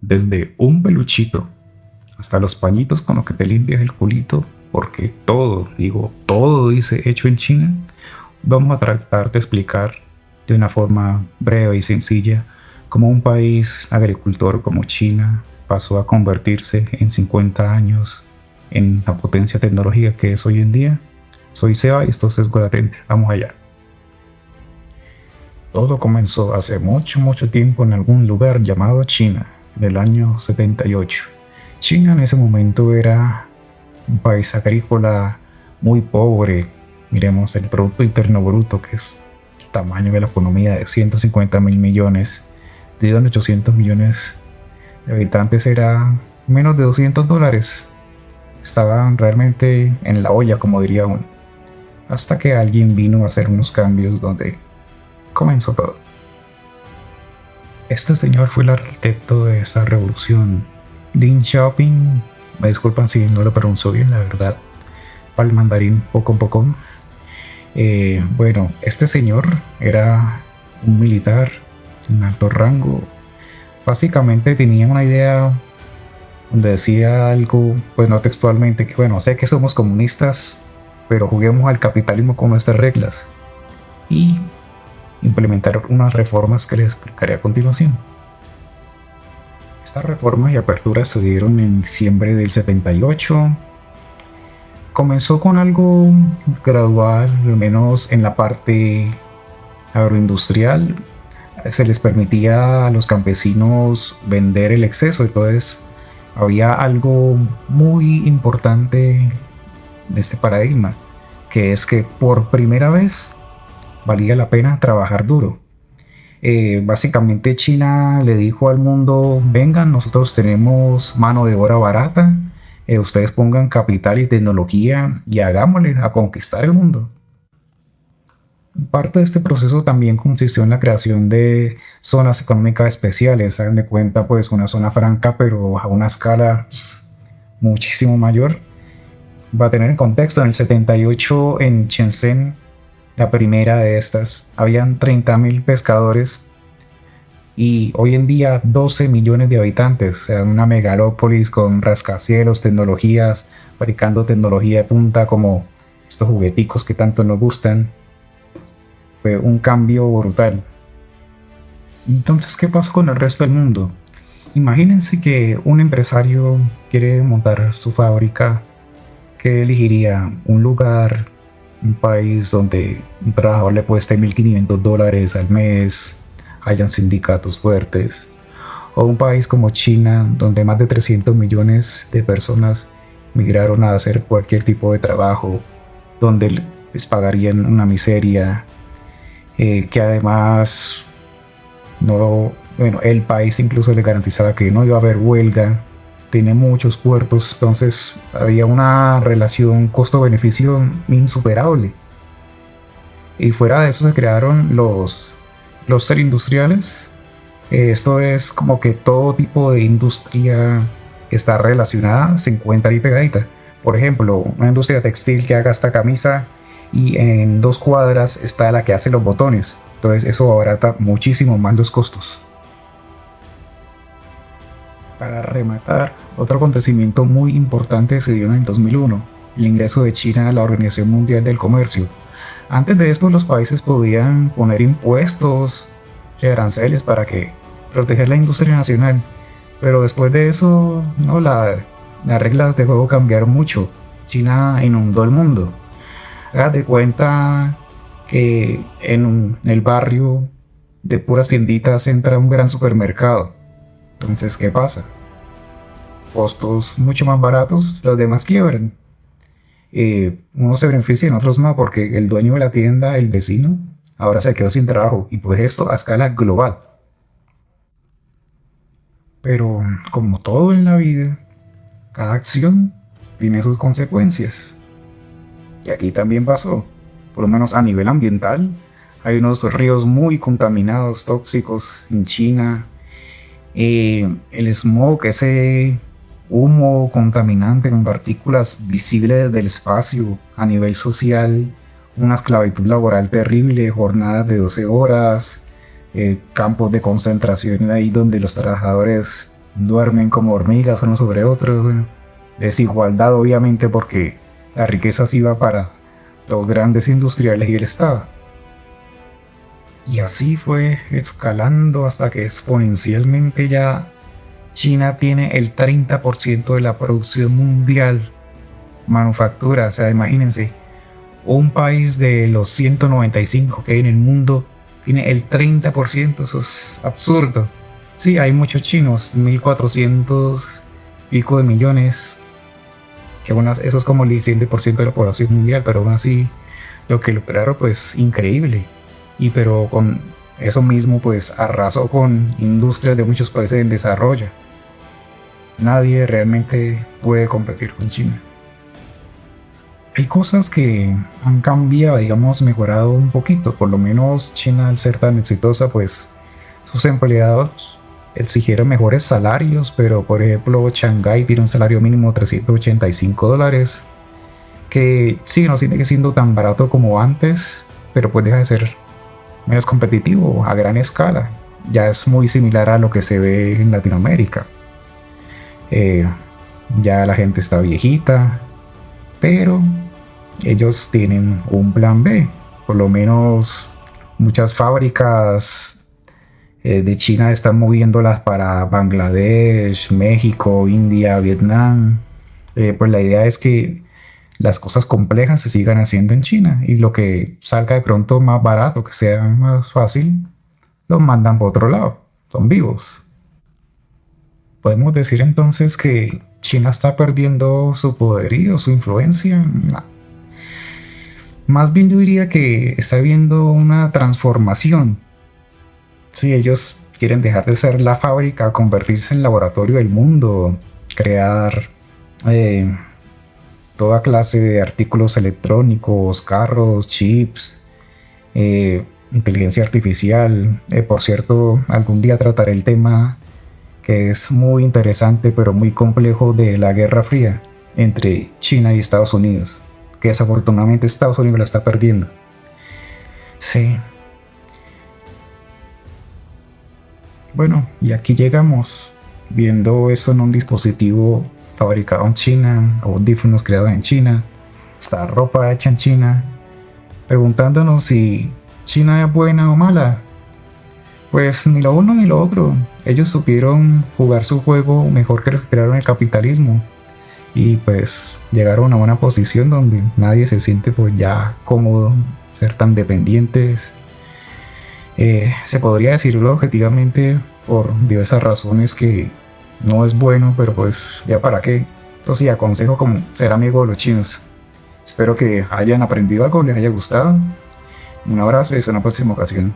desde un peluchito hasta los pañitos con los que te limpias el culito, porque todo, digo, todo dice hecho en China. Vamos a tratar de explicar de una forma breve y sencilla cómo un país agricultor como China pasó a convertirse en 50 años en la potencia tecnológica que es hoy en día. Soy Seba y esto es Sesgo Latente. Vamos allá. Todo comenzó hace mucho tiempo en algún lugar llamado China, en el año 78. China en ese momento era un país agrícola muy pobre. Miremos el Producto Interno Bruto, que es el tamaño de la economía de 150.000 millones, dividido en 800 millones de habitantes, era menos de $200. Estaban realmente en la olla, como diría uno. Hasta que alguien vino a hacer unos cambios donde comenzó todo. Este señor fue el arquitecto de esa revolución. Deng Xiaoping, me disculpan si no lo pronuncio bien, la verdad, para el mandarín poco. Bueno, este señor era un militar en alto rango. Básicamente tenía una idea donde decía algo, pues no textualmente, que bueno, sé que somos comunistas, pero juguemos al capitalismo con nuestras reglas. Y implementar unas reformas que les explicaré a continuación. Estas reformas y aperturas se dieron en diciembre del 78. Comenzó con algo gradual, al menos en la parte agroindustrial. Se les permitía a los campesinos vender el exceso, entonces había algo muy importante de este paradigma, que es que por primera vez valía la pena trabajar duro. Básicamente China le dijo al mundo: vengan, nosotros tenemos mano de obra barata, ustedes pongan capital y tecnología y hagámosle a conquistar el mundo. Parte de este proceso también consistió en la creación de zonas económicas especiales. Hagan de cuenta, pues, una zona franca, pero a una escala muchísimo mayor. Va a tener en contexto, en el 78 en Shenzhen, la primera de estas, habían 30.000 pescadores y hoy en día 12 millones de habitantes. O sea, una megalópolis con rascacielos, tecnologías, fabricando tecnología de punta como estos jugueticos que tanto nos gustan. Fue un cambio brutal. Entonces, ¿qué pasó con el resto del mundo? Imagínense que un empresario quiere montar su fábrica. ¿Qué elegiría? Un lugar, un país donde un trabajador le cueste $1.500 al mes, hayan sindicatos fuertes, o un país como China, donde más de 300 millones de personas migraron a hacer cualquier tipo de trabajo, donde les pagarían una miseria, que además el país incluso le garantizaba que no iba a haber huelga. Tiene muchos puertos, entonces había una relación costo-beneficio insuperable. Y fuera de eso se crearon los clústeres industriales. Esto es como que todo tipo de industria que está relacionada se encuentra ahí pegadita. Por ejemplo, una industria textil que haga esta camisa y en 2 cuadras está la que hace los botones. Entonces eso abarata muchísimo más los costos. Para rematar, otro acontecimiento muy importante se dio en el 2001, el ingreso de China a la Organización Mundial del Comercio. Antes de esto, los países podían poner impuestos y aranceles para proteger la industria nacional, pero después de eso, las reglas de juego cambiaron mucho. China inundó el mundo. Haga de cuenta que en el barrio de puras tienditas entra un gran supermercado. Entonces, ¿qué pasa? Costos mucho más baratos, los demás quiebran. Unos se benefician, otros no, porque el dueño de la tienda, el vecino, ahora se quedó sin trabajo, y pues esto a escala global. Pero como todo en la vida, cada acción tiene sus consecuencias. Y aquí también pasó, por lo menos a nivel ambiental. Hay unos ríos muy contaminados, tóxicos en China. El smog, ese humo contaminante con partículas visibles del espacio. A nivel social, una esclavitud laboral terrible, jornadas de 12 horas, campos de concentración ahí donde los trabajadores duermen como hormigas unos sobre otros. Bueno, desigualdad obviamente porque la riqueza se iba para los grandes industriales y el Estado. Y así fue escalando hasta que exponencialmente ya China tiene el 30% de la producción mundial manufactura. O sea, imagínense, un país de los 195 que hay en el mundo tiene el 30%. Eso es absurdo. Sí, hay muchos chinos, 1400 pico de millones, que eso es como el 17% de la población mundial, pero aún así lo que lograron pues increíble. Y pero con eso mismo pues arrasó con industrias de muchos países en desarrollo. Nadie realmente puede competir con China. Hay cosas que han cambiado, digamos, mejorado un poquito. Por lo menos China, al ser tan exitosa, pues sus empleados exigieron mejores salarios, pero por ejemplo Shanghái tiene un salario mínimo de $385, que sí, no sigue siendo tan barato como antes, pero pues deja de ser menos competitivo a gran escala. Ya es muy similar a lo que se ve en Latinoamérica. Ya la gente está viejita, pero ellos tienen un plan B. Por lo menos muchas fábricas de China están moviéndolas para Bangladesh, México, India, Vietnam. Pues la idea es que las cosas complejas se sigan haciendo en China y lo que salga de pronto más barato, que sea más fácil, los mandan por otro lado. Son vivos. ¿Podemos decir entonces que China está perdiendo su poderío, su influencia? No. Más bien yo diría que está habiendo una transformación. Si ellos quieren dejar de ser la fábrica, convertirse en laboratorio del mundo, crear toda clase de artículos electrónicos, carros, chips, inteligencia artificial. Por cierto, algún día trataré el tema que es muy interesante pero muy complejo de la Guerra Fría entre China y Estados Unidos, que desafortunadamente Estados Unidos la está perdiendo. Sí. Bueno, y aquí llegamos viendo eso en un dispositivo fabricado en China, audífonos creados en China, esta ropa hecha en China, preguntándonos si China es buena o mala. Pues ni lo uno ni lo otro. Ellos supieron jugar su juego mejor que los que crearon el capitalismo. Y pues llegaron a una posición donde nadie se siente pues ya cómodo ser tan dependientes. Se podría decirlo objetivamente por diversas razones que no es bueno, pero pues ya para qué. Eso sí, aconsejo como ser amigo de los chinos. Espero que hayan aprendido algo, les haya gustado. Un abrazo y hasta una próxima ocasión.